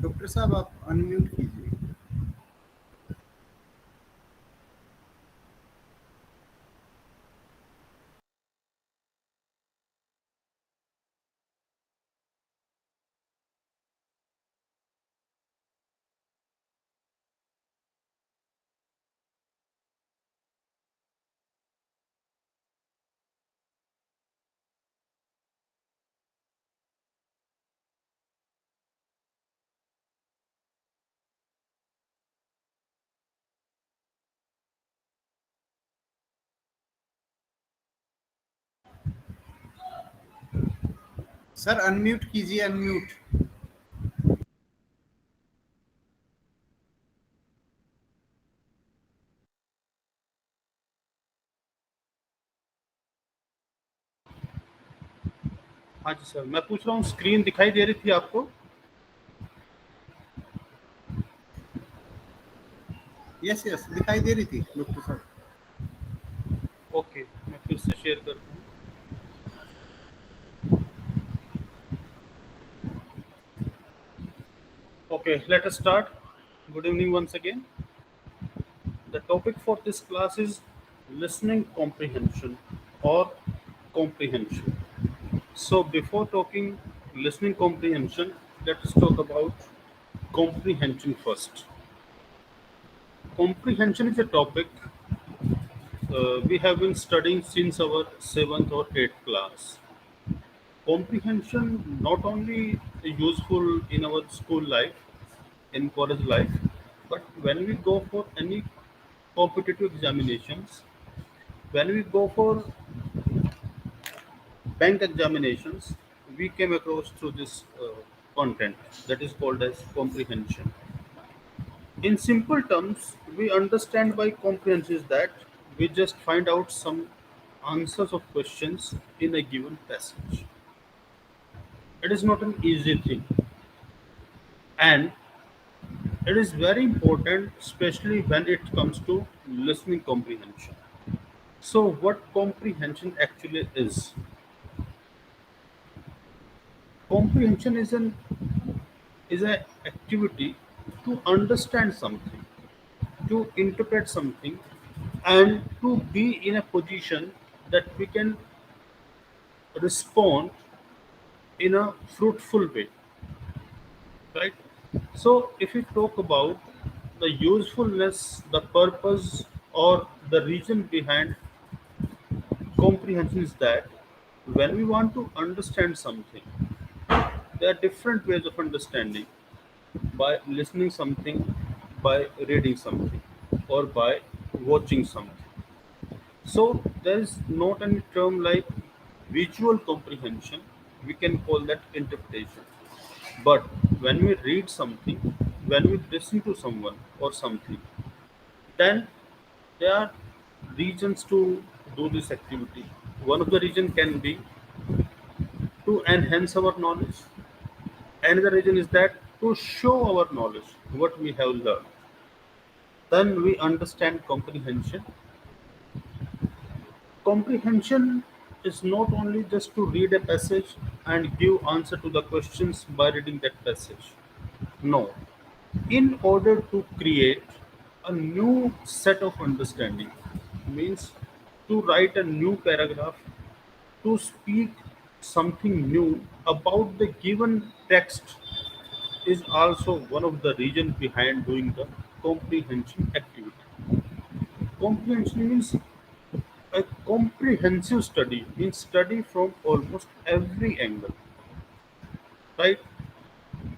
Doctor साहब आप unmute कीजिए। सर अनम्यूट कीजिए, अनम्यूट। हाँ जी सर, मैं पूछ रहा हूँ स्क्रीन दिखाई दे रही थी आपको? यस यस, दिखाई दे रही थी डॉक्टर साहब। ओके, मैं फिर से शेयर करता हूँ। Okay, let us start. Good evening once again. The topic for this class is listening comprehension or comprehension. So before talking listening comprehension, let us talk about comprehension first. Comprehension is a topic we have been studying since our 7th or 8th class. Comprehension not only useful in our school life, in college life, but when we go for any competitive examinations, when we go for bank examinations, we came across through this content that is called as comprehension. In simple terms, we understand by comprehension is that we just find out some answers of questions in a given passage. It is not an easy thing, and it is very important, especially when it comes to listening comprehension. So, what comprehension actually is? Comprehension is an activity to understand something, to interpret something, and to be in a position that we can respond in a fruitful way, right? So, if we talk about the usefulness, the purpose, or the reason behind comprehension is that when we want to understand something, there are different ways of understanding by listening something, by reading something, or by watching something. So there is not any term like visual comprehension. We can call that interpretation. But when we read something, when we listen to someone or something, then there are reasons to do this activity. One of the reason can be to enhance our knowledge. Another reason is that to show our knowledge, what we have learned. Then we understand comprehension. Comprehension is not only just to read a passage and give answer to the questions by reading that passage. No. In order to create a new set of understanding, means to write a new paragraph, to speak something new about the given text is also one of the reasons behind doing the comprehension activity. Comprehension means a comprehensive study, means study from almost every angle, right?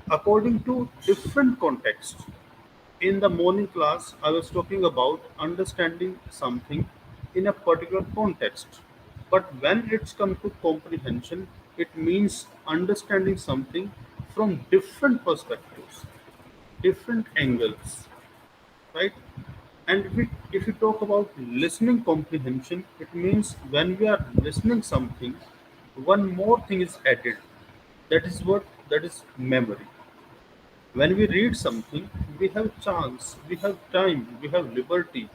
According to different contexts. In the morning class, I was talking about understanding something in a particular context. But when it's come to comprehension, it means understanding something from different perspectives, different angles, right? And if we talk about listening comprehension, it means when we are listening something, one more thing is added. That is what? That is memory. When we read something, we have chance, we have time, we have liberty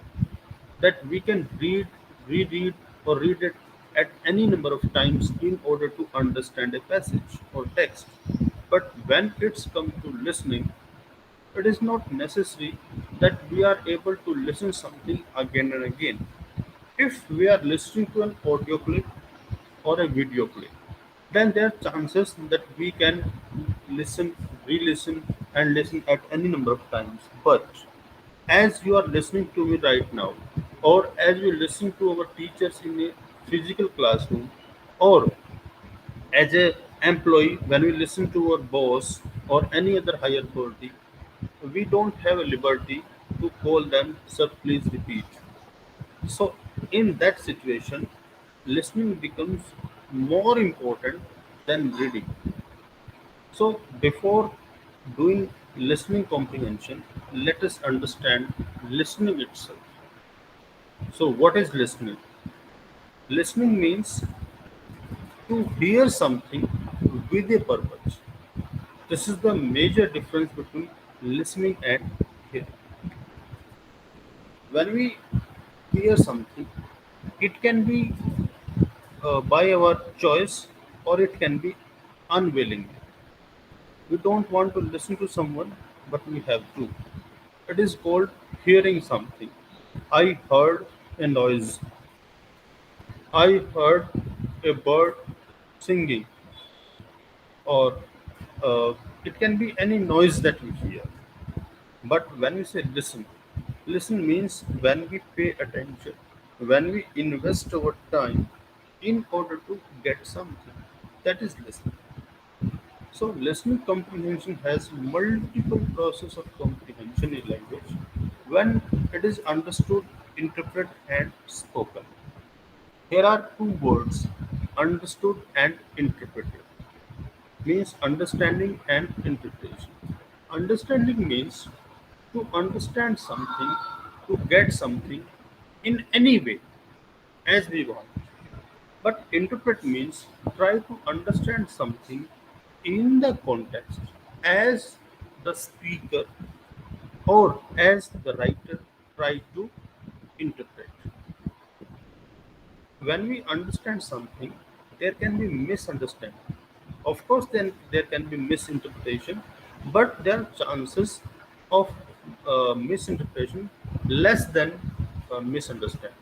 that we can read, reread, or read it at any number of times in order to understand a passage or text. But when it's come to listening, it is not necessary that we are able to listen something again and again. If we are listening to an audio clip or a video clip, then there are chances that we can listen, re-listen, and listen at any number of times. But as you are listening to me right now, or as you listen to our teachers in a physical classroom, or as a employee when we listen to our boss or any other higher authority, we don't have a liberty to call them, sir, please repeat. So, in that situation, listening becomes more important than reading. So, before doing listening comprehension, let us understand listening itself. So, what is listening? Listening means to hear something with a purpose. This is the major difference between listening and hearing. When we hear something, it can be by our choice or it can be unwillingly. We don't want to listen to someone, but we have to. It is called hearing something. I heard a noise. I heard a bird singing, or it can be any noise that we hear. But when we say listen, listen means when we pay attention, when we invest our time in order to get something. That is listening. So listening comprehension has multiple process of comprehension in language when it is understood, interpreted and spoken. Here are two words, understood and interpreted. Means understanding and interpretation. Understanding means to understand something, to get something in any way as we want. But interpret means try to understand something in the context as the speaker or as the writer try to interpret. When we understand something, there can be misunderstanding. Of course, then there can be misinterpretation, but there are chances of misinterpretation less than misunderstanding.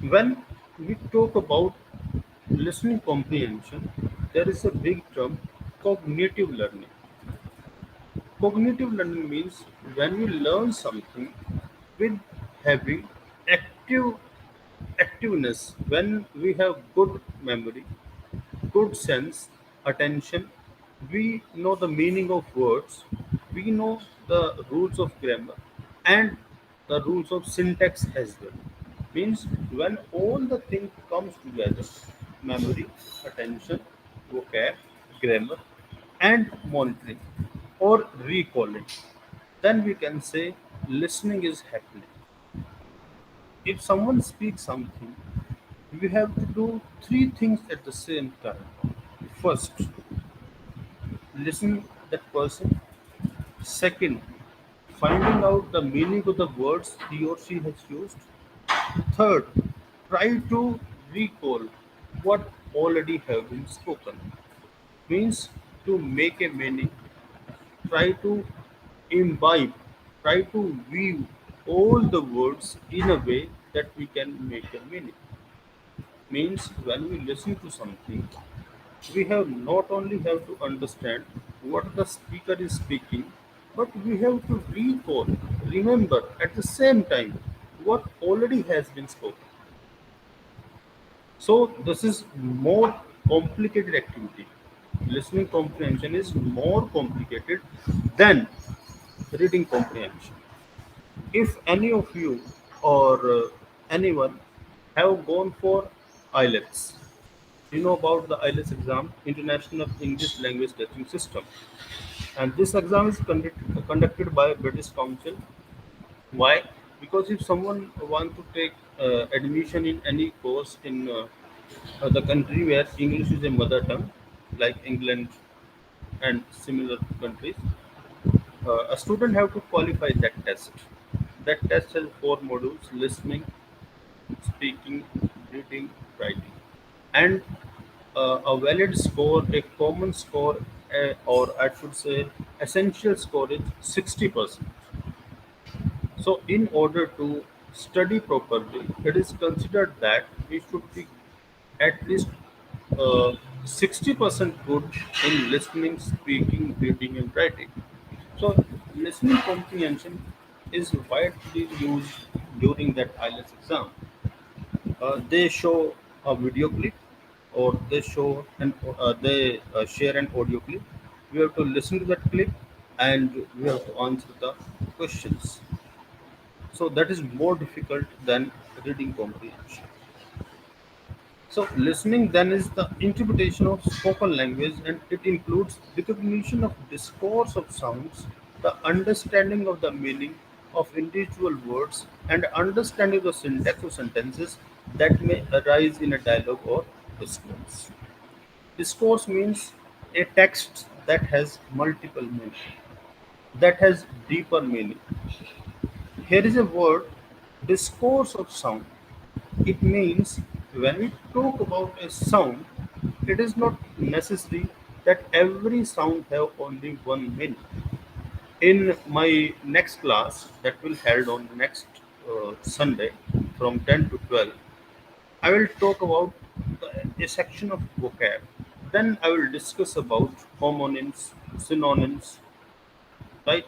When we talk about listening comprehension, there is a big term cognitive learning. Cognitive learning means when we learn something with having active activeness, when we have good memory, good sense, attention, we know the meaning of words, we know the rules of grammar and the rules of syntax as well. Means when all the things comes together, memory, attention, vocab, grammar, and monitoring or recalling, then we can say listening is happening. If someone speaks something, we have to do three things at the same time. First, listen that person. Second, finding out the meaning of the words he or she has used. Third, try to recall what already have been spoken. Means to make a meaning, try to imbibe, try to weave all the words in a way that we can make a meaning. Means when we listen to something, we have not only have to understand what the speaker is speaking, but we have to recall, remember at the same time what already has been spoken. So this is more complicated activity. Listening comprehension is more complicated than reading comprehension. If any of you or anyone have gone for IELTS, you know about the IELTS exam, International English Language Testing System, and this exam is conducted by British Council. Why? Because if someone want to take admission in any course in the country where English is a mother tongue, like England and similar countries, a student have to qualify that test. That test has four modules: listening, speaking, reading, writing, and a valid score, a common score, or I should say essential score is 60%. So, in order to study properly, it is considered that we should be at least 60% good in listening, speaking, reading, and writing. So, listening comprehension is widely used during that IELTS exam. They show a video clip, or they share an audio clip. We have to listen to that clip, and we have to answer the questions. So that is more difficult than reading comprehension. So listening then is the interpretation of spoken language, and it includes recognition of discourse of sounds, the understanding of the meaning of individual words, and understanding the syntax of sentences that may arise in a dialogue or discourse. Discourse means a text that has multiple meanings, that has deeper meaning. Here is a word, discourse of sound. It means when we talk about a sound, it is not necessary that every sound have only one meaning. In my next class that will held on next Sunday from 10 to 12, I will talk about a section of vocab. Then I will discuss about homonyms, synonyms, right?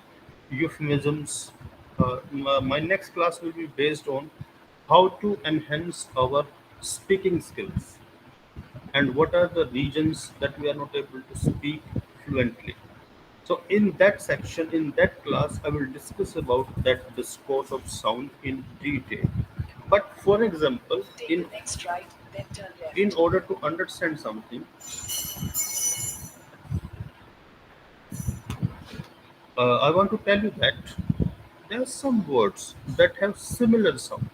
Euphemisms. My next class will be based on how to enhance our speaking skills and what are the regions that we are not able to speak fluently. So in that section, in that class, I will discuss about that discourse of sound in detail. But for example, Take the next right, then turn in left. order to understand something, I want to tell you that there are some words that have similar sound.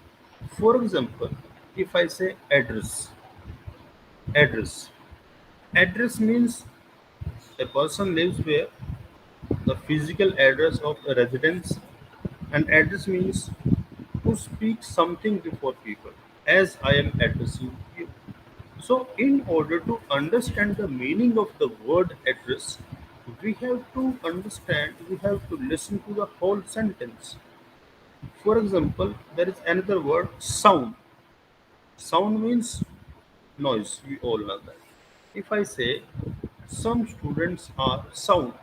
For example, if I say address, address means a person lives where, the physical address of a residence, and address means to speak something before people, as I am addressing you. So, in order to understand the meaning of the word address, we have to listen to the whole sentence. For example, there is another word, sound. Sound means noise, we all know that. If I say some students are sound,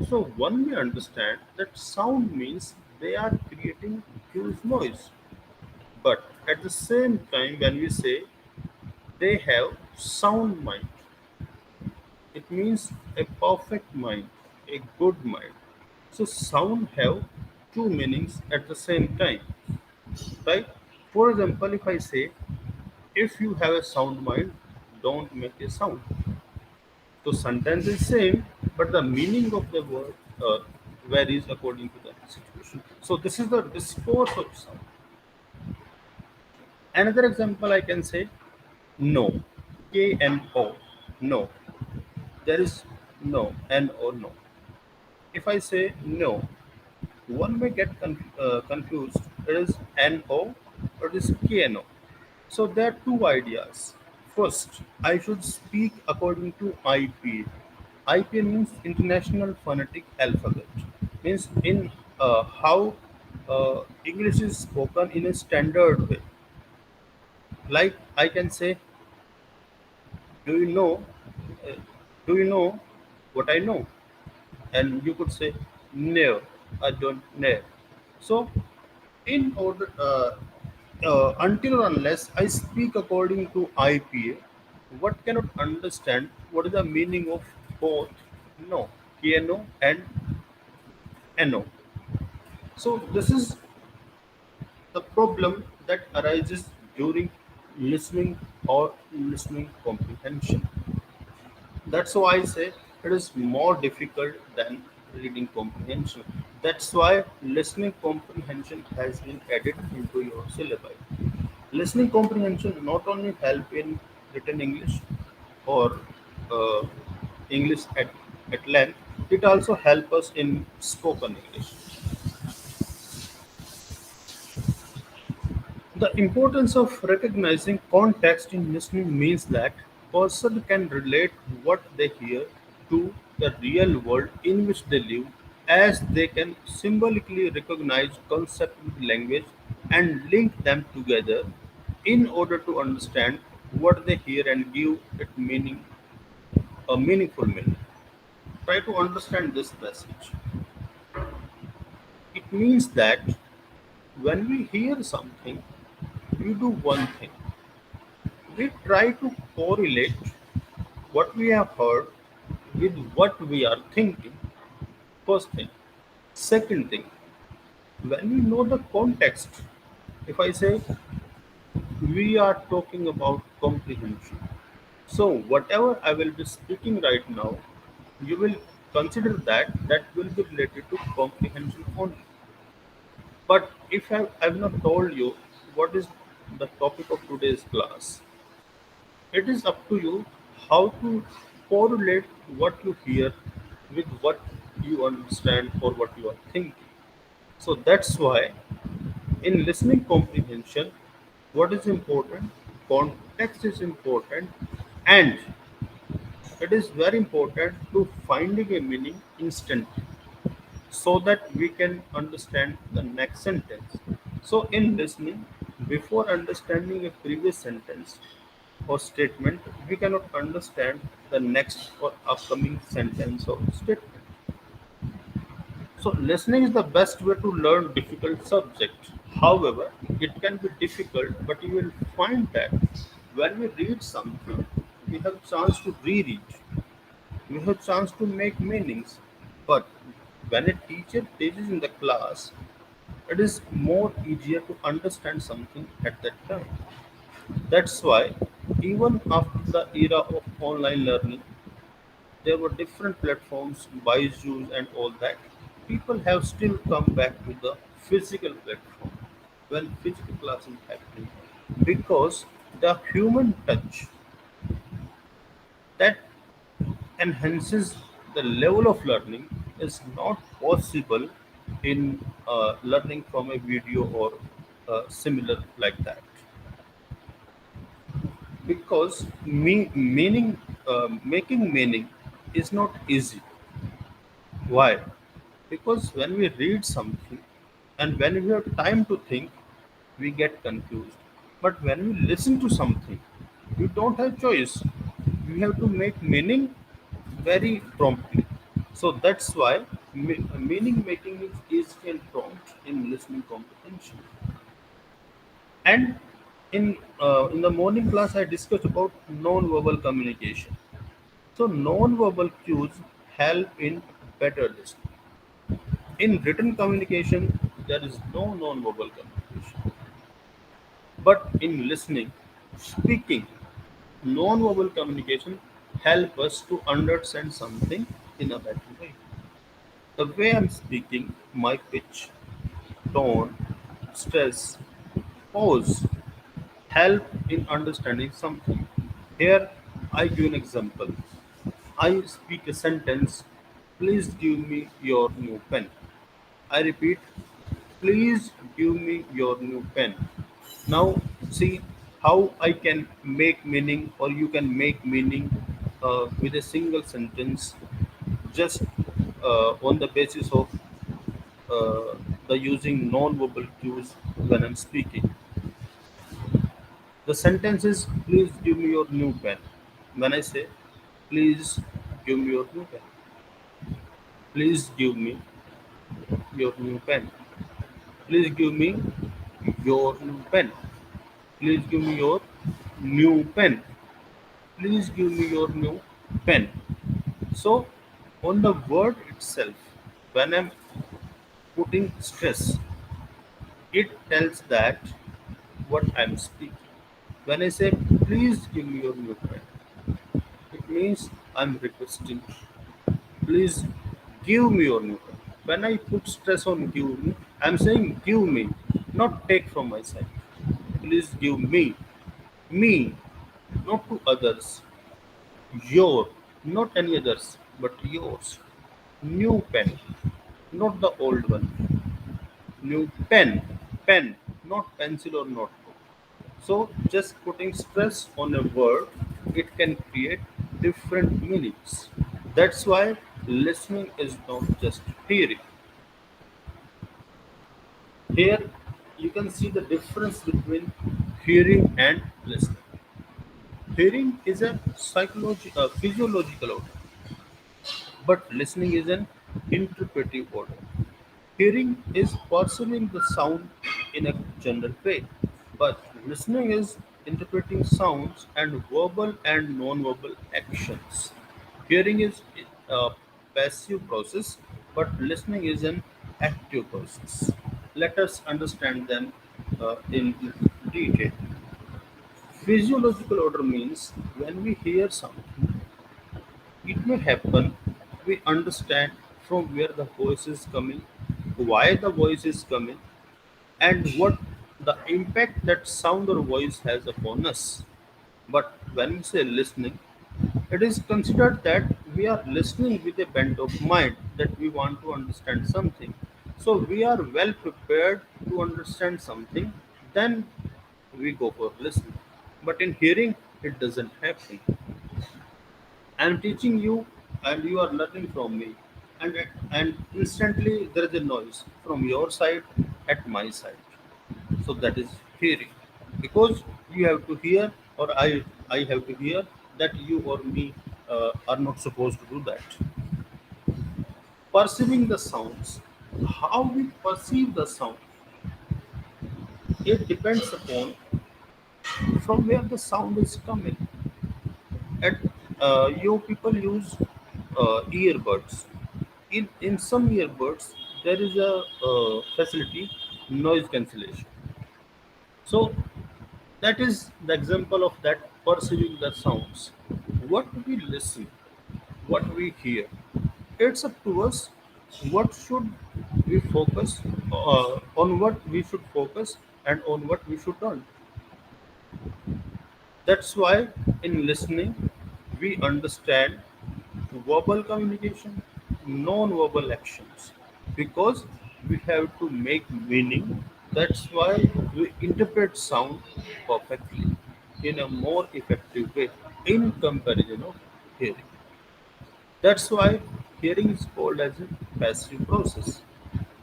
so one may understand that sound means they are creating huge noise. But at the same time, when we say they have sound mind, it means a perfect mind, a good mind. So sound have two meanings at the same time, right? For example, if I say if you have a sound mind, don't make a sound. So sentence is same, but the meaning of the word varies according to the situation. So this is the discourse of sound. Another example I can say no, K N O, no. There is no, N or no. If I say no, one may get confused. It is NO or it is KNO. So there are two ideas. First, I should speak according to IPA. IPA means International Phonetic Alphabet. Means in how English is spoken in a standard way. Like I can say, do you know? Uh, do you know what I know? And you could say, no, I don't know. So in order until or unless I speak according to IPA, what cannot understand what is the meaning of both no, KNO and NO. So this is the problem that arises during listening or listening comprehension. That's why I say it is more difficult than reading comprehension. That's why listening comprehension has been added into your syllabi. Listening comprehension not only help in written English or uh, English at length, it also help us in spoken English. The importance of recognizing context in listening means that person can relate what they hear to the real world in which they live, as they can symbolically recognize concepts with language and link them together in order to understand what they hear and give it meaning, a meaningful meaning. Try to understand this passage. It means that when we hear something, we do one thing. We try to correlate what we have heard with what we are thinking. First thing. Second thing, when we know the context, if I say we are talking about comprehension, so whatever I will be speaking right now, you will consider that will be related to comprehension only. But if I've not told you what is the topic of today's class, it is up to you how to correlate what you hear with what you understand or what you are thinking. So that's why in listening comprehension, what is important? Context is important, and it is very important to finding a meaning instantly so that we can understand the next sentence. So, in listening, before understanding a previous sentence or statement, we cannot understand the next or upcoming sentence or statement. So, listening is the best way to learn difficult subject. However, it can be difficult, but you will find that when we read something, we have chance to reread, we have chance to make meanings. But when a teacher teaches in the class, it is more easier to understand something at that time. That's why even after the era of online learning, there were different platforms, Byju's and all that. People have still come back to the physical platform when physical class is happening because the human touch that enhances the level of learning is not possible in learning from a video or similar like that, because making meaning is not easy. Why? Because when we read something and when we have time to think, we get confused. But when we listen to something, you don't have choice. You have to make meaning very promptly. So that's why meaning making is easy and prompt in listening comprehension. And in the morning class, I discussed about non-verbal communication. So non-verbal cues help in better listening. In written communication, there is no non-verbal communication. But in listening, speaking, non-verbal communication help us to understand something in a better way. The way I'm speaking, my pitch, tone, stress, pause help in understanding something. Here, I give an example. I speak a sentence, please give me your new pen. I repeat, please give me your new pen. Now, see how I can make meaning, or you can make meaning with a single sentence just on the basis of uh, the using non-verbal cues when I'm speaking. The sentence is, please give me your new pen. When I say, please give me your new pen, please give me your new pen, please give me your new pen, please give me your new pen, please give me your new pen. So, on the word itself, when I'm putting stress, it tells that what I'm speaking. When I say, please give me your new pen, it means I'm requesting, please give me your new pen. When I put stress on give me, I'm saying give me, not take from my side. Please give me, not to others. Your, not any others, but yours. New pen, not the old one. New pen, not pencil or notebook. So just putting stress on a word it can create different meanings. That's why listening is not just hearing. Here you can see the difference between hearing and listening. Hearing is a physiological order, but listening is an interpretive order. Hearing is perceiving the sound in a general way, but listening is interpreting sounds and verbal and non-verbal actions. Hearing is a passive process, but listening is an active process. Let us understand them in detail. Physiological order means when we hear something, it may happen we understand from where the voice is coming, why the voice is coming, and what the impact that sound or voice has upon us. But when we say listening, it is considered that we are listening with a bent of mind that we want to understand something. So we are well prepared to understand something, then we go for listening. But in hearing, it doesn't happen. I'm teaching you, and you are learning from me, and instantly there is a noise from your side at my side. So that is hearing, because you have to hear, or I have to hear that you or me are not supposed to do that. Perceiving the sounds, how we perceive the sound, it depends upon from where the sound is coming. At you people use earbuds. In some earbuds, there is a facility noise cancellation. So that is the example of that perceiving the sounds. What we listen, what we hear, it's up to us. What should we focus on? What we should focus and on what we should not. That's why in listening, we understand verbal communication, non-verbal actions, because we have to make meaning. That's why we interpret sound perfectly in a more effective way in comparison of hearing. That's why hearing is called as a passive process,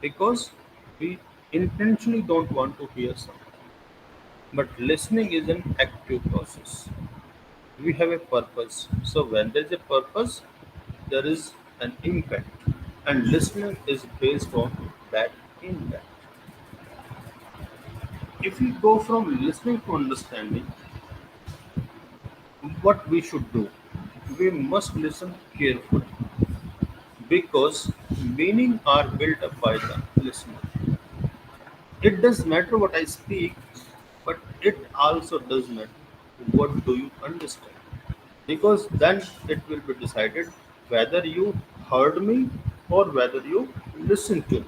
because we intentionally don't want to hear something. But listening is an active process. We have a purpose. So when there is a purpose, there is an impact, and listening is based on that impact. If we go from listening to understanding, what we should do, we must listen carefully, because meaning are built up by the listener. It does matter what I speak, but it also does matter what do you understand, because then it will be decided whether you heard me or whether you listened to me.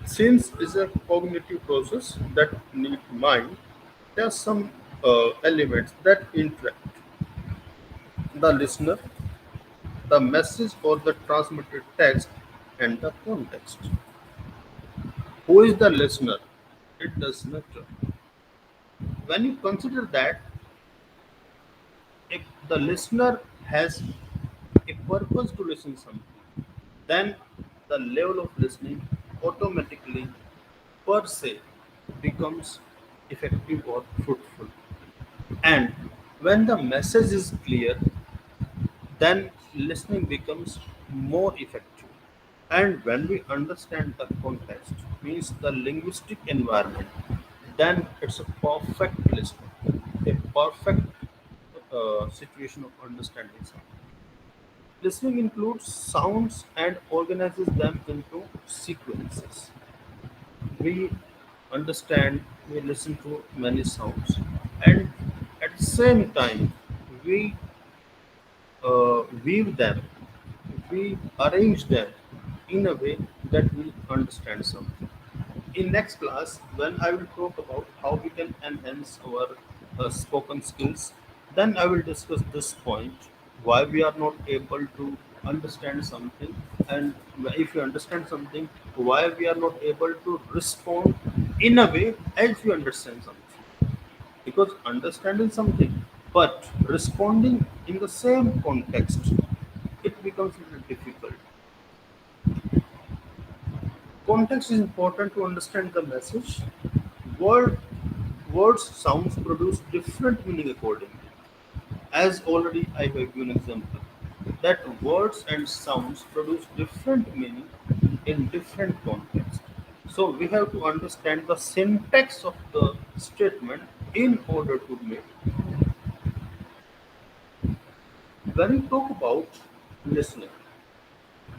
Since it's a cognitive process that need mind, there are some elements that interact: the listener, the message or the transmitted text, and the context. Who is the listener? It does matter. When you consider that, if the listener has a purpose to listen something, then the level of listening automatically per se becomes effective or fruitful. And when the message is clear, then listening becomes more effective. And when we understand the context, means the linguistic environment, then it's a perfect listening, a perfect situation of understanding something. Listening includes sounds and organizes them into sequences. We understand, we listen to many sounds, and at the same time, we weave them, we arrange them in a way that we understand something. In next class, when I will talk about how we can enhance our spoken skills, then I will discuss this point: why we are not able to understand something, and if you understand something, why we are not able to respond in a way as we understand something. Because understanding something but responding in the same context, it becomes a little difficult. Context is important to understand the message. Word, words, sounds produce different meaning accordingly. As already I have given example, that words and sounds produce different meaning in different contexts. So we have to understand the syntax of the statement in order to make. When we talk about listening,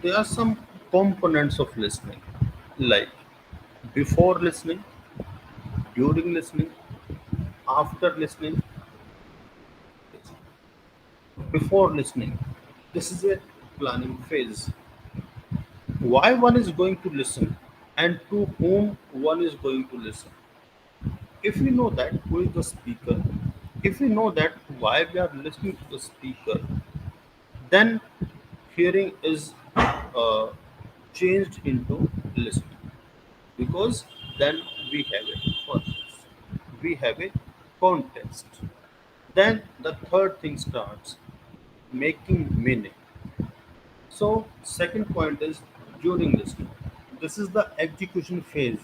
there are some components of listening, like before listening, during listening, after listening, before listening. This is a planning phase. Why one is going to listen and to whom one is going to listen. If we know that who is the speaker, if we know that why we are listening to the speaker, then hearing is changed into listening, because then we have a purpose, we have a context. Then the third thing starts, making meaning. So, second point is during listening. This is the execution phase.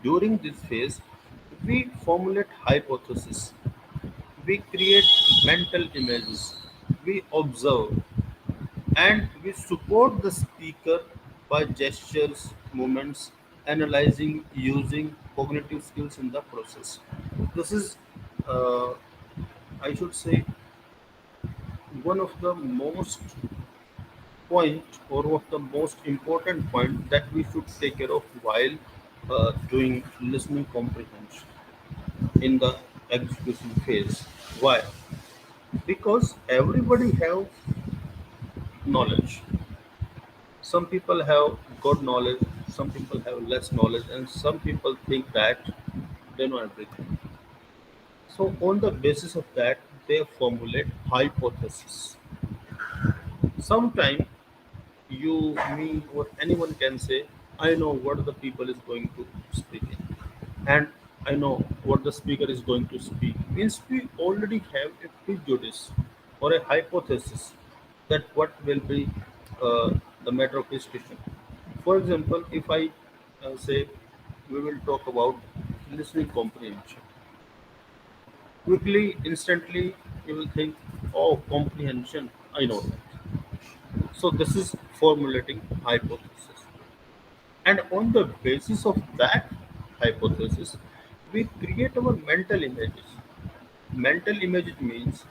During this phase, we formulate hypotheses, we create mental images, we observe, and we support the speaker by gestures, movements, analyzing, using cognitive skills in the process. This is, uh, I should say, one of the most point or one of the most important point that we should take care of while doing listening comprehension in the execution phase. Why? Because everybody have knowledge. Some people have good knowledge, some people have less knowledge, and some people think that they know everything. So on the basis of that, they formulate hypotheses. Sometimes you, me, or anyone can say, I know what the people is going to speak in, and I know what the speaker is going to speak. Means we already have a prejudice or a hypothesis that what will be uh, the matter of discussion. For example, if I say we will talk about listening comprehension, quickly, instantly, you will think, oh, comprehension, I know that. So this is formulating hypothesis. And on the basis of that hypothesis, we create our mental images. Mental image means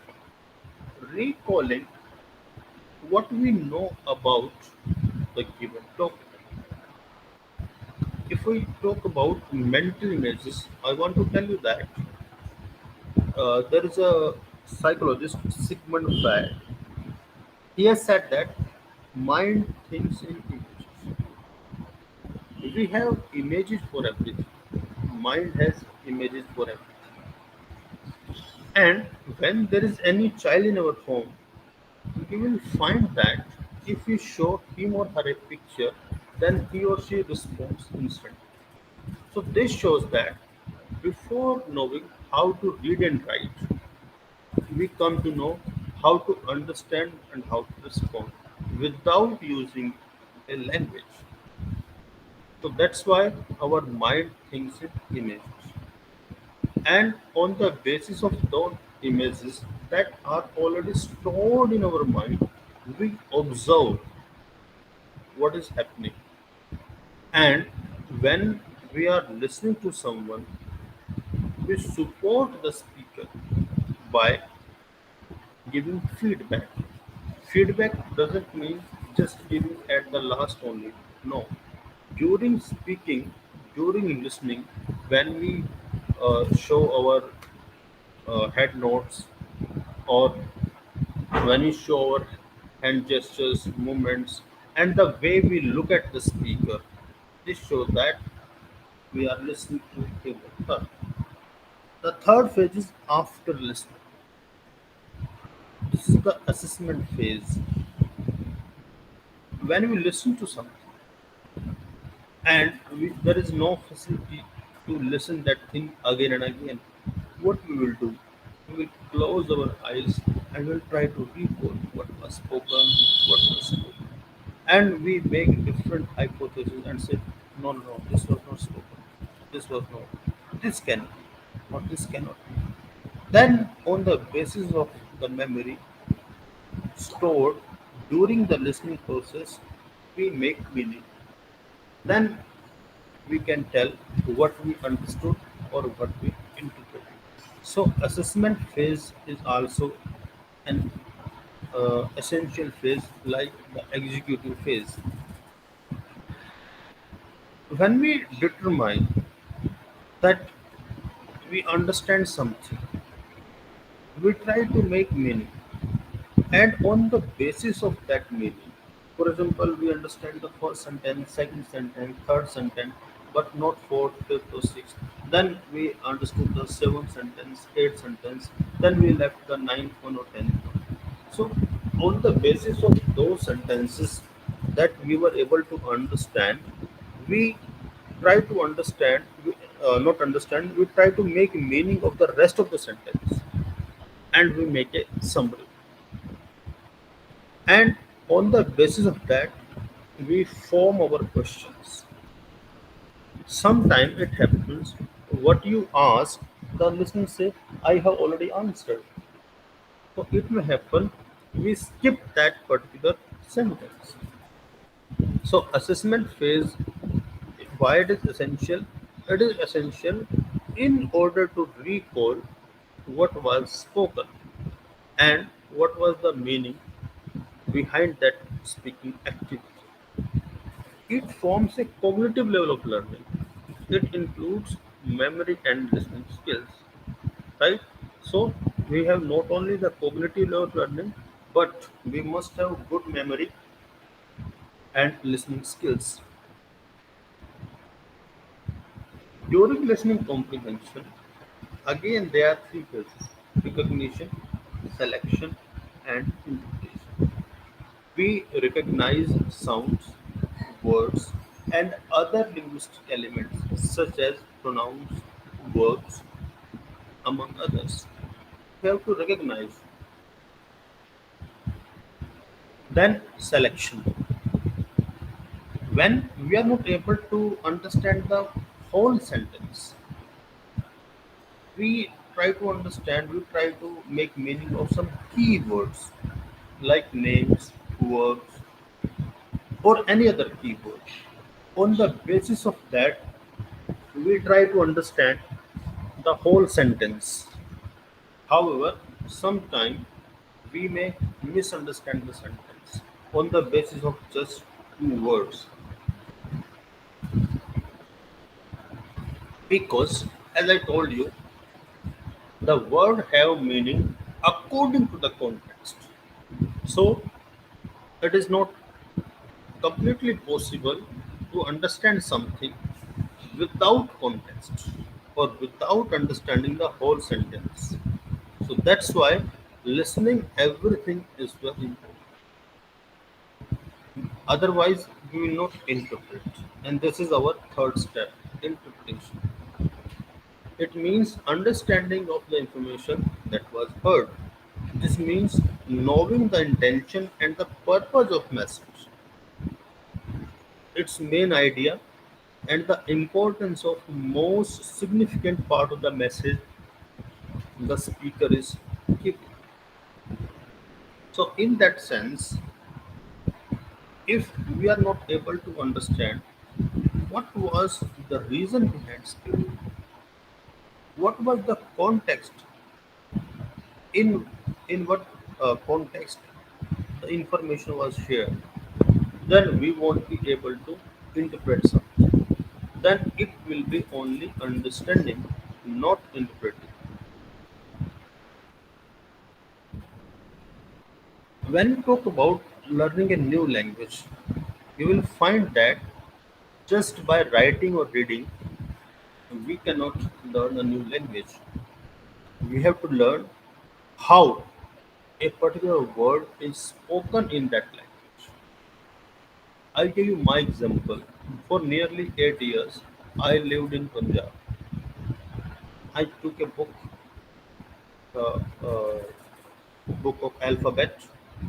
recalling what we know about the given topic. If we talk about mental images, I want to tell you that there is a psychologist, Sigmund Freud. He has said that mind thinks in images. We have images for everything. Mind has images for everything. And when there is any child in our home, we will find that if we show him or her a picture, then he or she responds instantly. So this shows that before knowing how to read and write, we come to know how to understand and how to respond without using a language. So that's why our mind thinks in images. And on the basis of those images that are already stored in our mind, we observe what is happening. And when we are listening to someone, we support the speaker by giving feedback. Feedback doesn't mean just giving at the last only. No. During speaking, during listening, when we show our head nods, or when we show our hand gestures, movements, and the way we look at the speaker, this shows that we are listening to him or her. The third phase is after listening. This is the assessment phase. When we listen to something and there is no facility to listen that thing again and again, what we will do? We will close our eyes and we'll try to recall what was spoken, what was spoken. And we make different hypotheses and say, no, no, no, this was not spoken. This was not. This can be, or this cannot be. Then, on the basis of the memory stored during the listening process, we make meaning. Then we can tell what we understood or what we interpreted. So, assessment phase is also an essential phase like the executive phase. When we determine that we understand something, we try to make meaning, and on the basis of that meaning, for example, we understand the first sentence, second sentence, third sentence, but not fourth, fifth, or sixth. Then we understood the seventh sentence, eighth sentence, then we left the ninth one or tenth one. So, on the basis of those sentences that we were able to understand, we try to understand, not understand, we try to make meaning of the rest of the sentence and we make a summary. And on the basis of that, we form our questions. Sometimes it happens what you ask, the listener say, I have already answered. So it may happen we skip that particular sentence. So assessment phase, why it is essential? It is essential in order to recall what was spoken and what was the meaning behind that speaking activity. It forms a cognitive level of learning. It includes memory and listening skills, right? So we have not only the cognitive level of learning, but we must have good memory and listening skills. During listening comprehension, again there are three phases: recognition, selection, and interpretation. We recognize sounds, words, and other linguistic elements such as pronouns, verbs, among others. We have to recognize. Then selection. When we are not able to understand the whole sentence, we try to understand, we try to make meaning of some key words like names, verbs, or any other keyword. On the basis of that, we try to understand the whole sentence. However, sometimes we may misunderstand the sentence on the basis of just two words because, as I told you, the word have meaning according to the context. So, it is not completely possible to understand something without context or without understanding the whole sentence. So that's why listening everything is very important. Otherwise, we will not interpret. And this is our third step, interpretation. It means understanding of the information that was heard. This means knowing the intention and the purpose of message, its main idea, and the importance of most significant part of the message the speaker is giving. So, in that sense, if we are not able to understand what was the reason behind speaking, what was the context, in what context the information was shared, then we won't be able to interpret something. Then it will be only understanding, not interpreting. When we talk about learning a new language, you will find that just by writing or reading, we cannot learn a new language. We have to learn how a particular word is spoken in that language. I'll give you my example. For nearly 8 years, I lived in Punjab. I took a book uh, book of alphabet,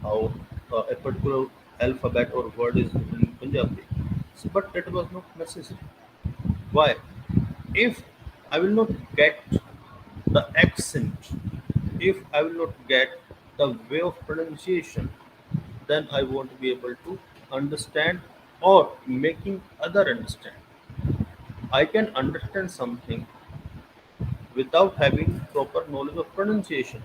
how a particular alphabet or word is written in Punjabi. So, but that was not necessary. Why? If I will not get the accent, if I will not get the way of pronunciation, then I won't be able to understand or making other understand. I can understand something without having proper knowledge of pronunciation.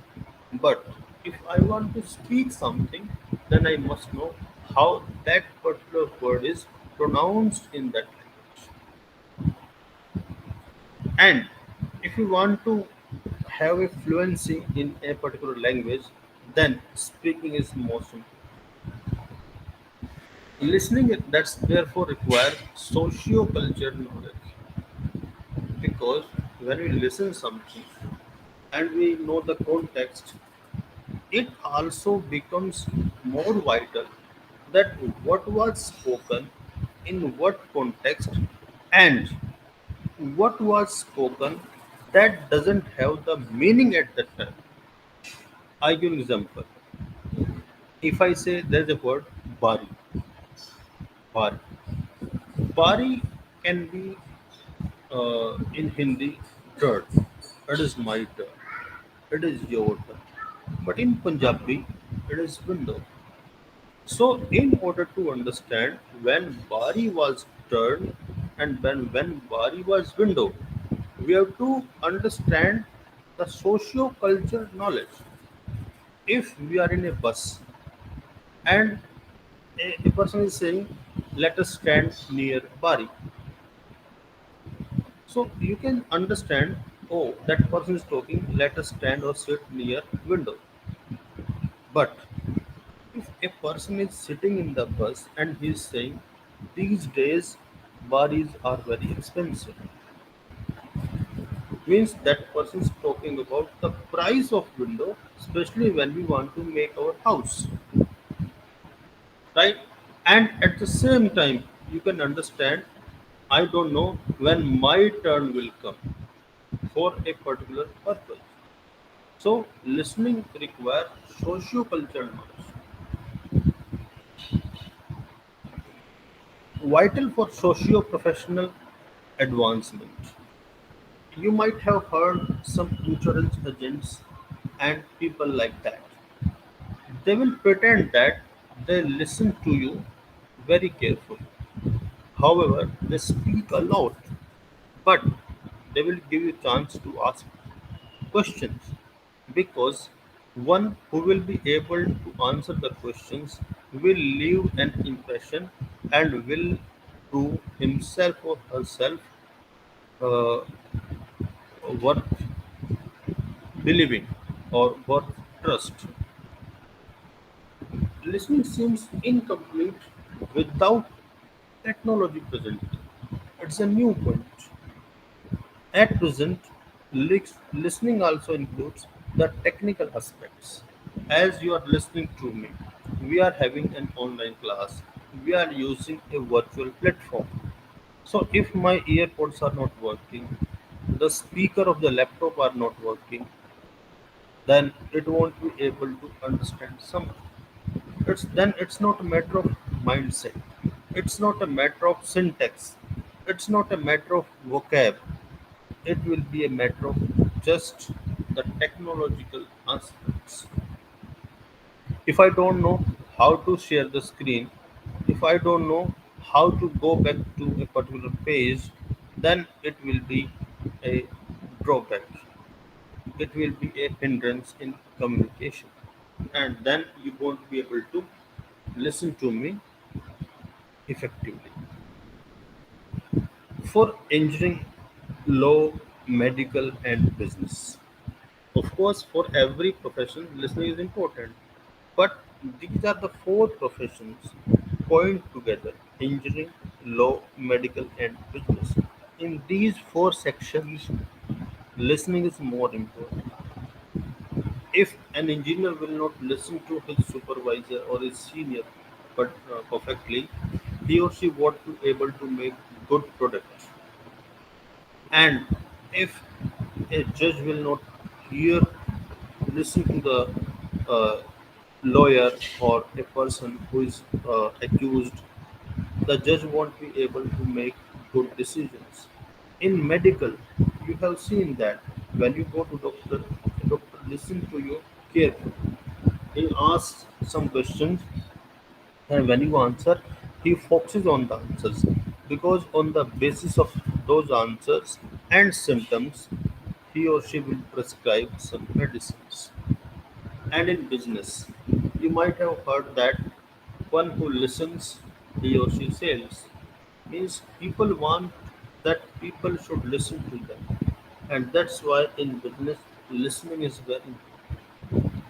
But if I want to speak something, then I must know how that particular word is pronounced in that language. And if you want to have a fluency in a particular language, then speaking is most important. Listening that's therefore requires socio-cultural knowledge, because when we listen something and we know the context, it also becomes more vital that what was spoken in what context and what was spoken that doesn't have the meaning at that time. I give an example. If I say there's a word bari, bari, bari can be in Hindi turn. It is my turn. It is your turn. But in Punjabi, it is window. So, in order to understand when Bari was turn and when Bari was window, we have to understand the socio-cultural knowledge. If we are in a bus and a person is saying, "Let us stand near Bari," so you can understand, oh, that person is talking, "Let us stand or sit near window." But if a person is sitting in the bus and he is saying, these days baris are very expensive, means that person is talking about the price of window, especially when we want to make our house, right? And at the same time, you can understand, I don't know when my turn will come for a particular purpose. So, listening requires socio-cultural knowledge, vital for socio-professional advancement. You might have heard some insurance agents and people like that. They will pretend that they listen to you very carefully. However, they speak a lot, but they will give you chance to ask questions, because one who will be able to answer the questions will leave an impression and will prove himself or herself uh, worth believing or worth trust. Listening seems incomplete without technology present. It's a new point. At present, listening also includes the technical aspects. As you are listening to me, we are having an online class. We are using a virtual platform. So if my earpods are not working, the speaker of the laptop are not working, then it won't be able to understand something. It's not a matter of mindset. It's not a matter of syntax. It's not a matter of vocab. It will be a matter of just the technological aspects. If I don't know how to share the screen, if I don't know how to go back to a particular page, then it will be a drawback. It will be a hindrance in communication. And then you won't be able to listen to me effectively. For engineering, law, medical, and business. Of course, for every profession, listening is important. But these are the four professions coined together: engineering, law, medical, and business. In these four sections, listening is more important. If an engineer will not listen to his supervisor or his senior but perfectly, he or she won't be able to make good products. And if a judge will not hear listen to the lawyer or a person who is accused, the judge won't be able to make good decisions. In medical, you have seen that when you go to doctor, the doctor listens to you carefully. He asks some questions, and when you answer, he focuses on the answers, because on the basis of those answers and symptoms, he or she will prescribe some medicines. And in business, you might have heard that one who listens, he or she sells. Means people want that people should listen to them. And that's why in business, listening is very important.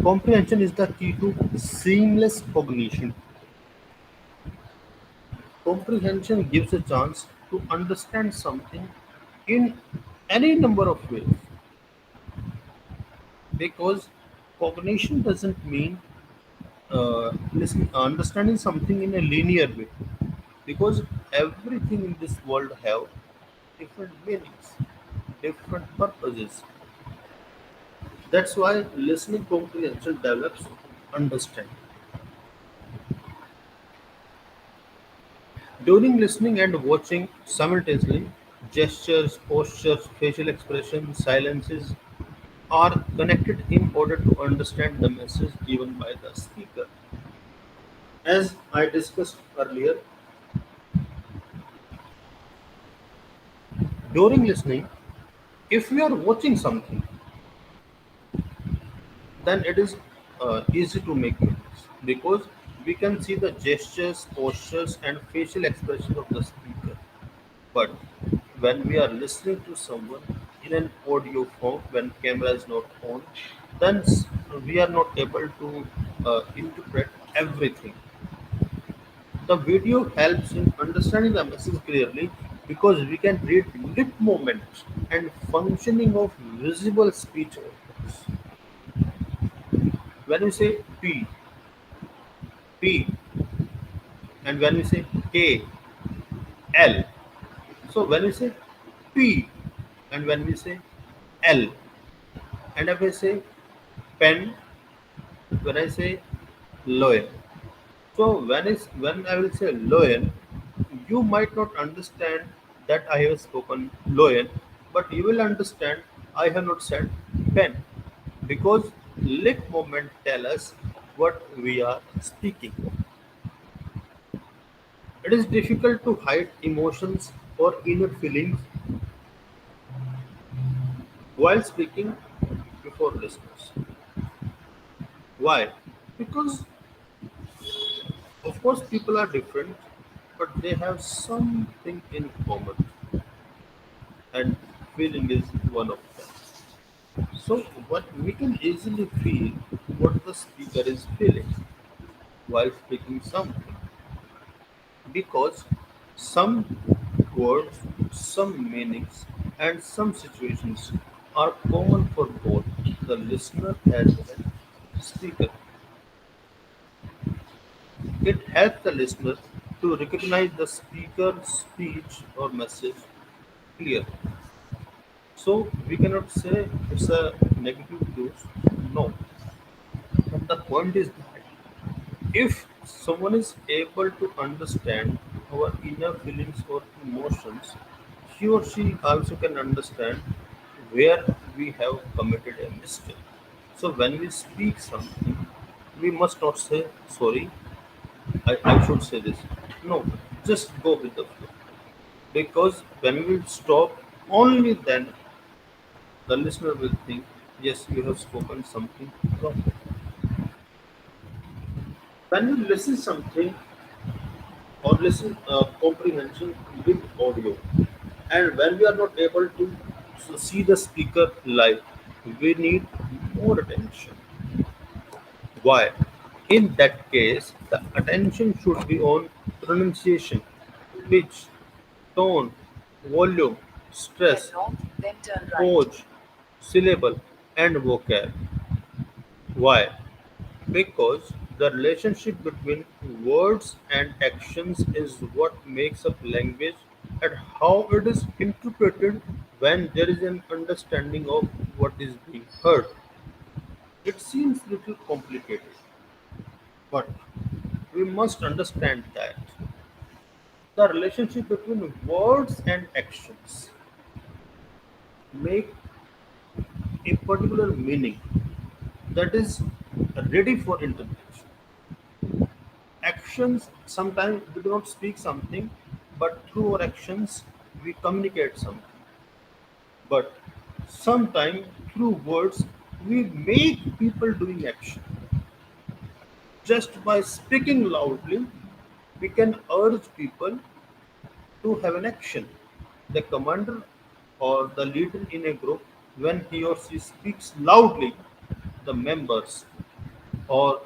Comprehension is the key to seamless cognition. Comprehension gives a chance to understand something in any number of ways, because cognition doesn't mean understanding something in a linear way, because everything in this world have different meanings, different purposes. That's why listening comprehension develops understanding. During listening and watching simultaneously, gestures, postures, facial expressions, silences are connected in order to understand the message given by the speaker. As I discussed earlier, during listening, if we are watching something, then it is easy to make meanings, because we can see the gestures, postures, and facial expressions of the speaker. But when we are listening to someone in an audio form, when camera is not on, then we are not able to interpret everything. The video helps in understanding the message clearly, because we can read lip movements and functioning of visible speech organs. When we say P, P, and when we say K, L. So when we say P, and when we say L, and if I say pen, when I say loyal. So when I will say loyal, you might not understand that I have spoken loyal, but you will understand I have not said pen, because lip movement tell us what we are speaking. It is difficult to hide emotions or inner feelings while speaking before listeners. Why? Because of course people are different, but they have something in common, and feeling is one of them. So what we can easily feel what the speaker is feeling while speaking something, because some words, some meanings, and some situations are common for both the listener as well as speaker. It helps the listener to recognize the speaker's speech or message clearly. So we cannot say it's a negative use. No. But the point is that if someone is able to understand our inner feelings or emotions, he or she also can understand where we have committed a mistake. So when we speak something, we must not say sorry, I should say this. No, just go with the flow. Because when we stop, only then the listener will think, yes, you have spoken something wrong. When you listen something or listen comprehension with audio, and when we are not able to see the speaker live, we need more attention. Why? In that case, the attention should be on pronunciation, pitch, tone, volume, Head stress, north, then turn right. pause, syllable, and vocab. Why? Because the relationship between words and actions is what makes up language, and how it is interpreted When there is an understanding of what is being heard, it seems little complicated, but we must understand that the relationship between words and actions make a particular meaning that is ready for interpretation. Actions, sometimes we do not speak something, but through our actions we communicate something. But sometimes through words we make people doing action. Just by speaking loudly, we can urge people to have an action. The commander or the leader in a group, when he or she speaks loudly, the members or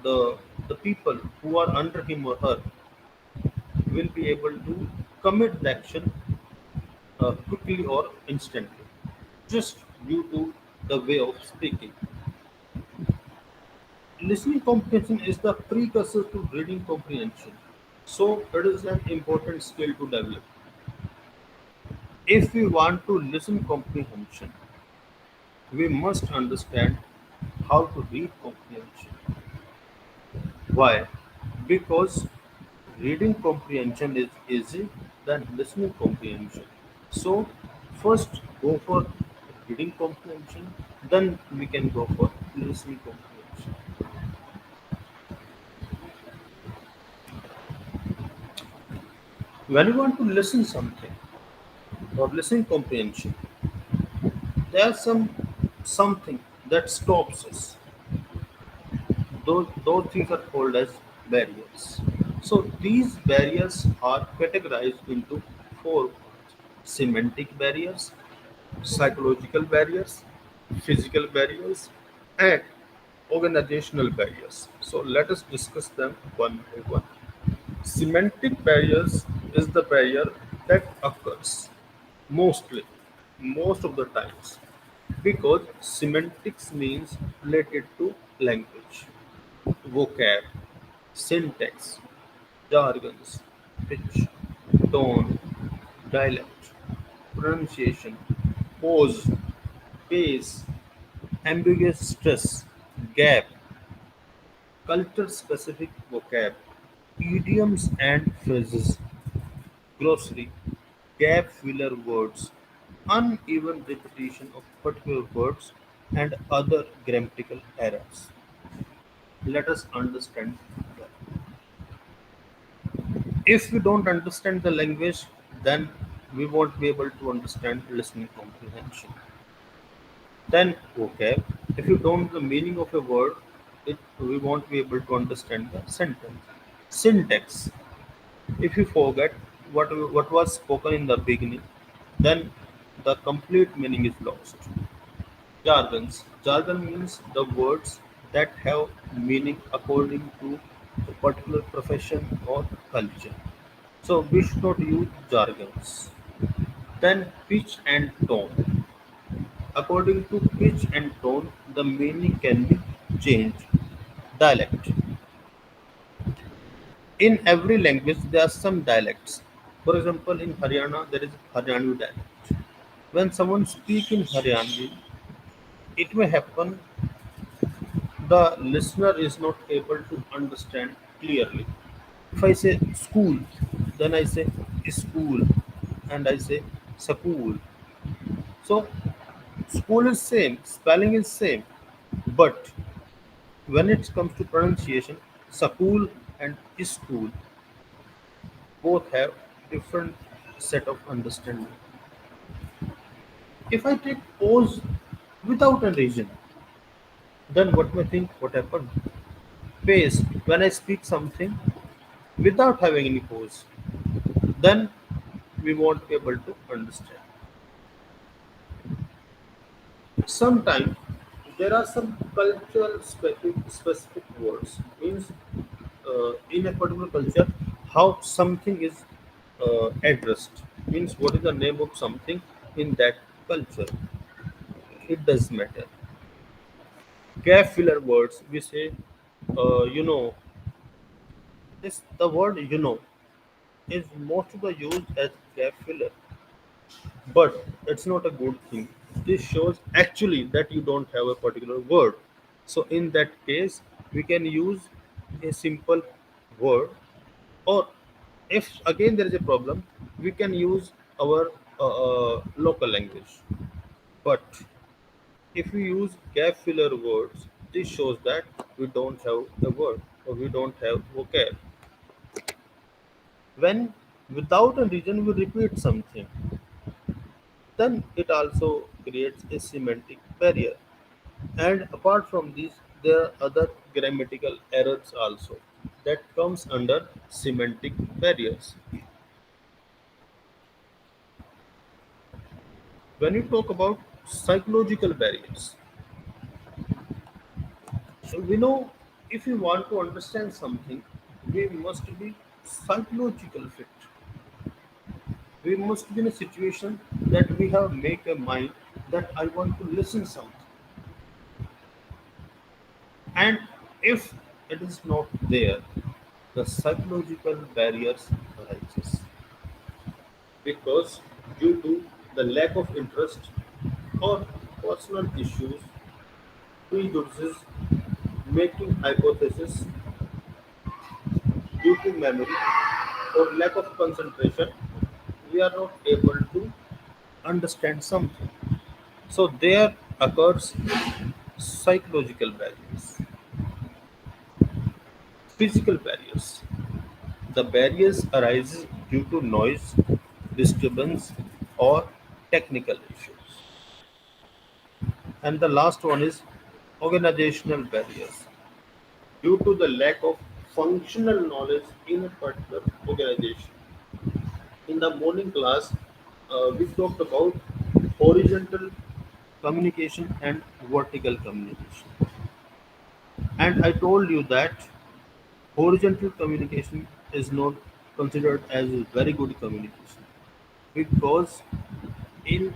the, the people who are under him or her will be able to commit the action quickly or instantly, just due to the way of speaking. Listening comprehension is the precursor to reading comprehension, so it is an important skill to develop. If we want to listen comprehension, we must understand how to read comprehension. Why? Because reading comprehension is easy than listening comprehension. So, first go for reading comprehension, then we can go for listening comprehension. When you want to listen something or listen comprehension, there's something that stops us. Those things are called as barriers. So these barriers are categorized into four parts: semantic barriers, psychological barriers, physical barriers, and organizational barriers. So let us discuss them one by one. Semantic barriers is the barrier that occurs mostly, most of the times, because semantics means related to language, vocab, syntax, jargons, pitch, tone, dialect, pronunciation, pause, pace, ambiguous stress, gap, culture specific vocab, idioms and phrases, glossary, gap filler words, uneven repetition of particular words, and other grammatical errors. Let us understand that. If we don't understand the language, then we won't be able to understand listening comprehension. Then vocab. If you don't know the meaning of a word, we won't be able to understand the sentence. Syntax. If you forget what was spoken in the beginning, then the complete meaning is lost. Jargons. Jargon means the words that have meaning according to a particular profession or culture. So we should not use jargons. Then pitch and tone. According to pitch and tone, the meaning can be changed. Dialect. In every language, there are some dialects. For example, in Haryana, there is Haryanvi dialect. When someone speaks in Haryanvi, it may happen the listener is not able to understand clearly. If I say school, then I say school, and I say school. So school is same, spelling is same, but when it comes to pronunciation, school and school both have different set of understanding. If I take pause without a reason, then what may think what happened? Pace when I speak something without having any pause, then we won't be able to understand. Sometimes there are some cultural specific words means in a particular culture how something is addressed means what is the name of something in that culture. It does matter. Gap filler words we say you know this the word you know is most of the used as gap filler. but it's not a good thing. This shows actually that you don't have a particular word. So in that case, we can use a simple word, or if again there is a problem, we can use our local language. But if we use gap filler words, this shows that we don't have a word or we don't have vocab. When without a reason we repeat something, then it also creates a semantic barrier. And apart from this, there are other grammatical errors also that comes under semantic barriers. When you talk about psychological barriers, we know if we want to understand something, we must be psychological fit. We must be in a situation that we have make a mind that I want to listen something. And if it is not there, the psychological barriers arises because due to the lack of interest or personal issues, prejudices, making hypotheses due to memory or lack of concentration, we are not able to understand something. So there occurs psychological barriers, physical barriers. The barriers arise due to noise, disturbance, or technical issues. And the last one is organizational barriers due to the lack of functional knowledge in a particular organization. In the morning class, we talked about horizontal communication and vertical communication. And I told you that horizontal communication is not considered as very good communication because in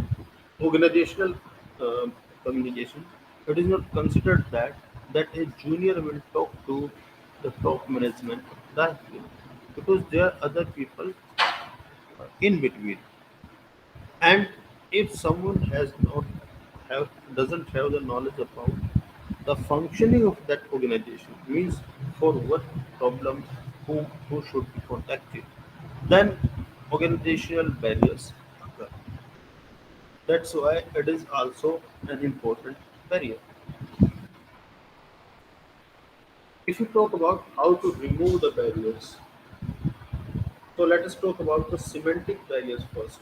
organizational uh, communication, it is not considered that a junior will talk to the top management directly because there are other people in between. And if someone has not have doesn't have the knowledge about the functioning of that organization, means for what problem, who should be contacted, then organizational barriers occur. That's why it is also an important barrier. If you talk about how to remove the barriers, so let us talk about the semantic barriers first.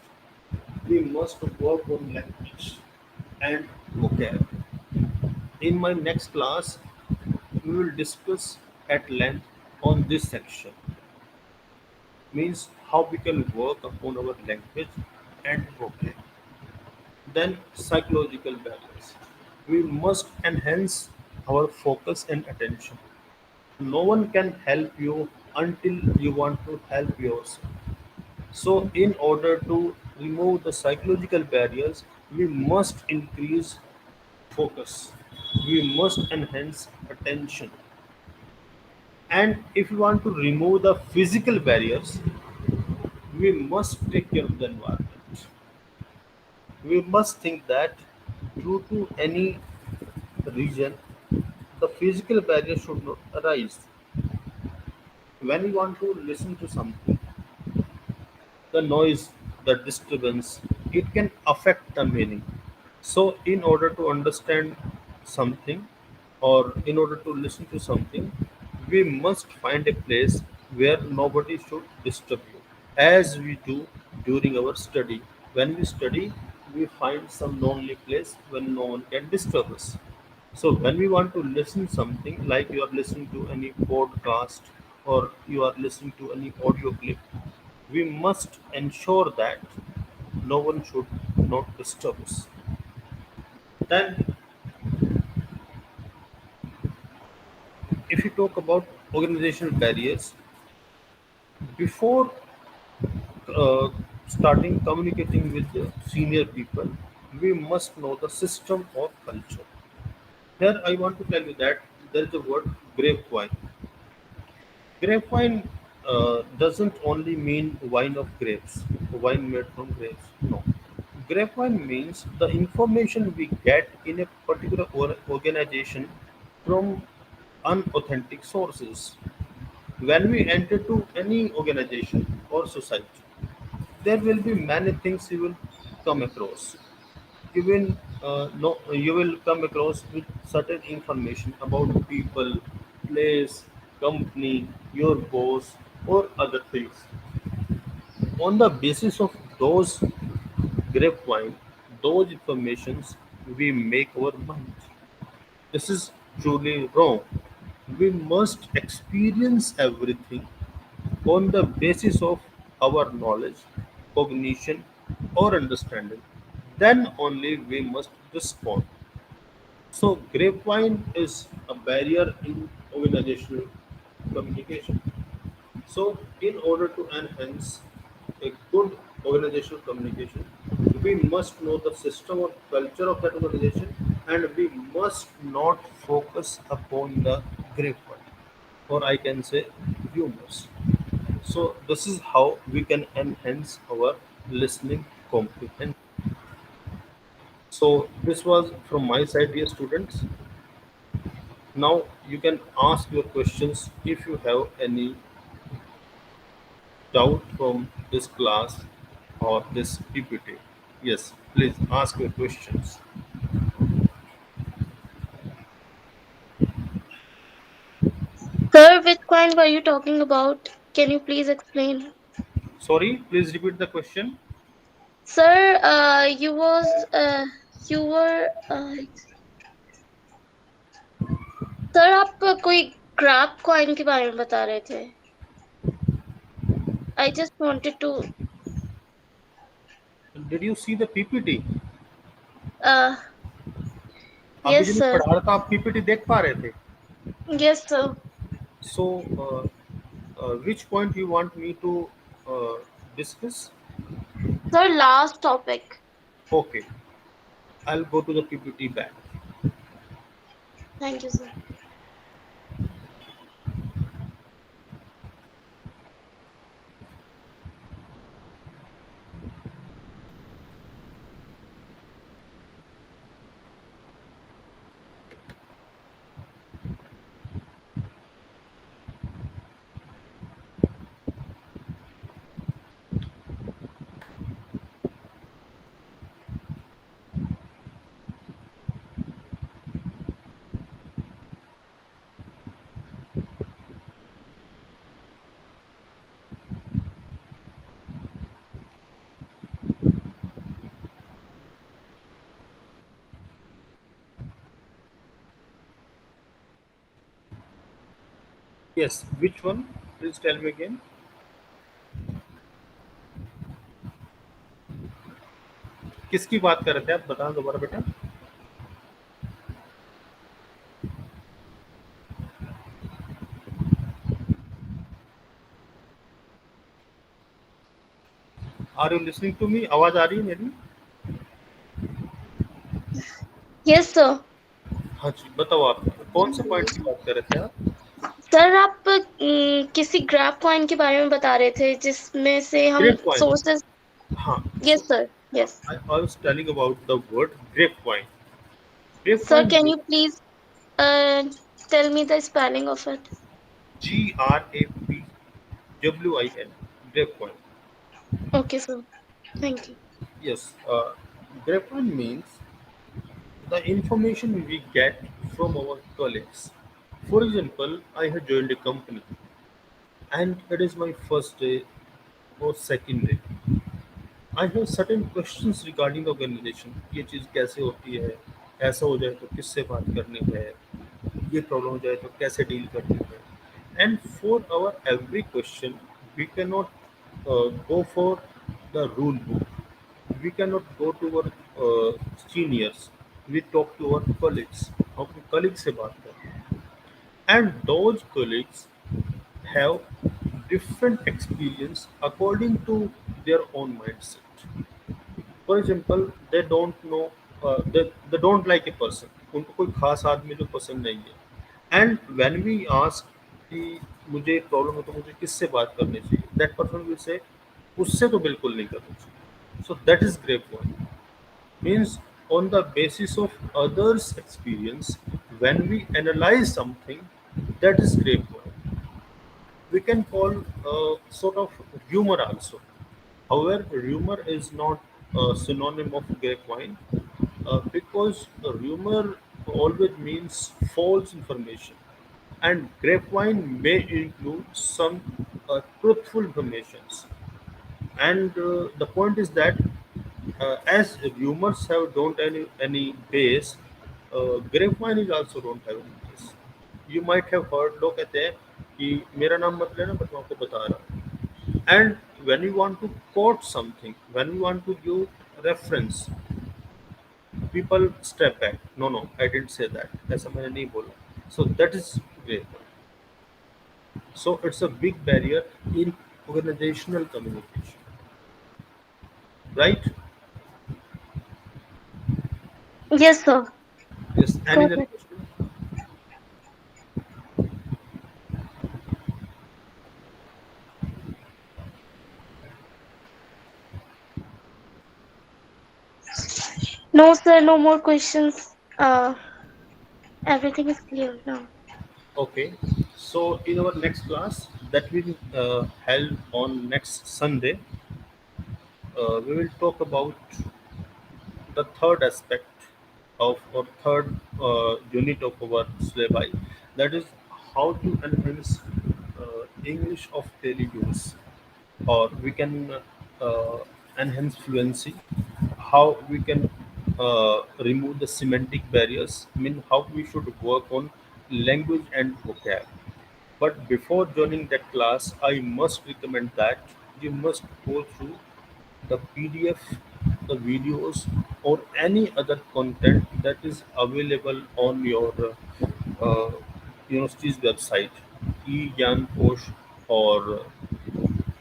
We must work on language and vocab. In my next class, we will discuss at length on this section, means how we can work upon our language and vocab. Then psychological balance. We must enhance our focus and attention. No one can help you until you want to help yourself. So, in order to remove the psychological barriers, we must increase focus. We must enhance attention. And if we want to remove the physical barriers, we must take care of the environment. We must think that due to any region, the physical barrier should not arise. When we want to listen to something, the noise, the disturbance, it can affect the meaning. So, in order to understand something or in order to listen to something, we must find a place where nobody should disturb you, as we do during our study. When we study, we find some lonely place when no one can disturb us. So when we want to listen something, like you are listening to any podcast or you are listening to any audio clip, we must ensure that no one should not disturb us. Then, if you talk about organizational barriers, before uh, starting communicating with the senior people, we must know the system or culture. Here, I want to tell you that there is a word grapevine. Grapevine doesn't only mean wine of grapes, wine made from grapes. No. Grapevine means the information we get in a particular organization from unauthentic sources. When we enter to any organization or society, there will be many things you will come across. Even no, you will come across with certain information about people, place, company, your boss, or other things. On the basis of those grapevine, those informations, we make our mind. This is truly wrong. We must experience everything on the basis of our knowledge, cognition, or understanding. Then only we must respond. So, grapevine is a barrier in organizational communication. So, in order to enhance a good organizational communication, we must know the system or culture of that organization, and we must not focus upon the grapevine, or I can say rumors. So, this is how we can enhance our listening comprehension. So, this was from my side, dear students. Now, you can ask your questions if you have any doubt from this class or this PPT. Yes, please ask your questions. Sir, which coin were you talking about? Can you please explain? Sorry, please repeat the question. Sir, you were sir आप कोई graph coin के बारे में बता रहे थे. I just wanted to Did you see the PPT? uh अभी yes जो मैं sir. पढ़ा रहा था आप PPT देख पा रहे थे? Yes sir. So, which point you want me to uh, discuss? Sir, last topic. Okay, I'll go to the PPT back. Thank you sir. Yes, which one? Please tell me again. किसकी बात कर रहे थे आप? बताना दोबारा बेटा. Are you listening to me? आवाज आ रही है मेरी? Yes sir. हाँ जी, बताओ आप कौन से पॉइंट की बात कर रहे थे आप? सर आप किसी ग्राफ कॉइन के बारे में बता रहे थे जिसमें से हम Grapevine. सोर्सेस. हाँ. Yes sir. Yes. I was telling about the word grapevine. Sir, Grapevine can means you please uh tell me the spelling of it? GRAPWIN. Grapevine. Okay sir. Thank you. Yes. Grapevine means the information we get from our colleagues. For example, I have joined a company and it is my first day or second day. I have certain questions regarding the organization. ये चीज़ कैसे होती है? ऐसा हो जाए तो किससे बात करनी है? ये प्रॉब्लम हो जाए तो कैसे डील करनी है? And for our every question, we cannot go for the rule book. We cannot go to our seniors. We talk to our colleagues. अपने colleagues से बात करते हैं. And those colleagues have different experience according to their own mindset. For example, they don't know, they don't like a person. उनको कोई खास आदमी जो पसंद नहीं है. And when we ask कि मुझे प्रॉब्लम है तो मुझे किससे बात करनी चाहिए, that person will say उससे तो बिल्कुल नहीं करनी चाहिए. So that is grapevine. means on the basis of others' experience, when we analyze something, that is grapevine. We can call sort of humor also. However, rumor is not a synonym of grapevine because rumor always means false information, and grapevine may include some truthful informations. And the point is that as rumors have don't any base, grapevine is also don't have any base. You might have heard लोग कहते हैं कि मेरा नाम मत लेना but मैं आपको बता रहा हूँ. And when you want to quote something, when you want to give reference, people step back. No, no, I didn't say that. ऐसा मैंने नहीं बोला. So that is grapevine. So it's a big barrier in organizational communication, right? Yes, sir. Yes. Any Go other ahead. question? No, sir, no more questions. Everything is clear now. Okay. So in our next class that will held on next Sunday, we will talk about the third aspect of or third unit of our syllabi, that is how to enhance English of daily use, or we can enhance fluency, how we can remove the semantic barriers, I mean how we should work on language and vocab. But before joining that class, I must recommend that you must go through the PDF, the videos, or any other content that is available on your uh, university's website, eGyan or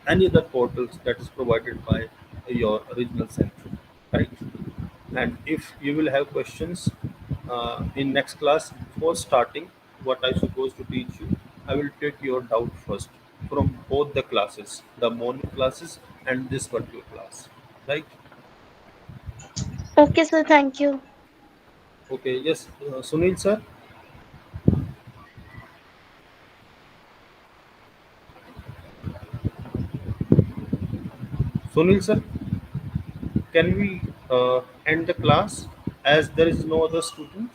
any other portals that is provided by your original center, right? And if you will have questions in next class before starting what I supposed to teach you, I will take your doubt first from both the classes, the morning classes and this particular class, right? Okay, sir, thank you. Okay, yes, Sunil sir. Sunil sir, can we end the class as there is no other student?